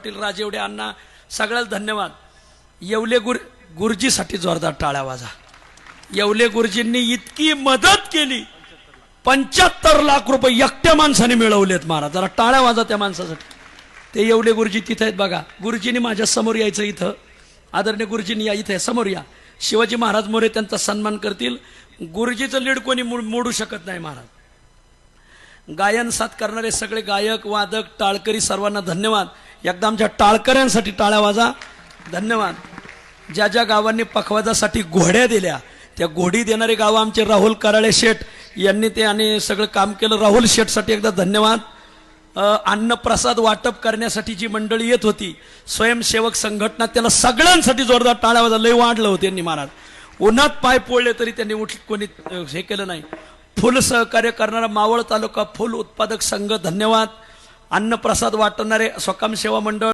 पाटील राजेवडे अण्णा सगळ्याला धन्यवाद। येवले गुरुजीसाठी जोरदार टाळ्या वाजा। येवले गुरुजींनी इतकी मदत केली, 75 लाख रुपये एकट्या माणसाने मिळवलेत महाराज। जरा टाळ्या वाजा त्या माणसासाठी। ते येवले गुरुजी तिथे आहेत बघा। गुरुजींनी माझ्या समोर यायचं, इथं आदरणीय गुरुजींनी या, इथे समोर या। शिवाजी महाराज मोरे त्यांचा सन्मान करतील। गुरुजीचं लीड कोणी मोडू शकत नाही महाराज। गायन साथ करणारे सगळे गायक वादक टाळकरी सर्वांना धन्यवाद। एकदा आमच्या टाळकऱ्यांसाठी टाळ्या वाजा, धन्यवाद। ज्या ज्या गावांनी पखवाजासाठी घोड्या दिल्या, त्या घोडी देणारे गाव आमचे राहुल कराळे शेठ यांनी ते आणि सगळं काम केलं। राहुल शेठसाठी एकदा धन्यवाद। अन्नप्रसाद वाटप करण्यासाठी जी मंडळी येत होती, स्वयंसेवक संघटना, त्याला सगळ्यांसाठी जोरदार टाळ्या वाजा। लय वाढलं होतं त्यांनी महाराज। उन्हात पाय पोळले तरी त्यांनी कोणी हे केलं नाही। फुल सहकार्य करणारा मावळ तालुका फुल उत्पादक संघ धन्यवाद। अन्नप्रसाद वाटणारे स्वकाम सेवा मंडळ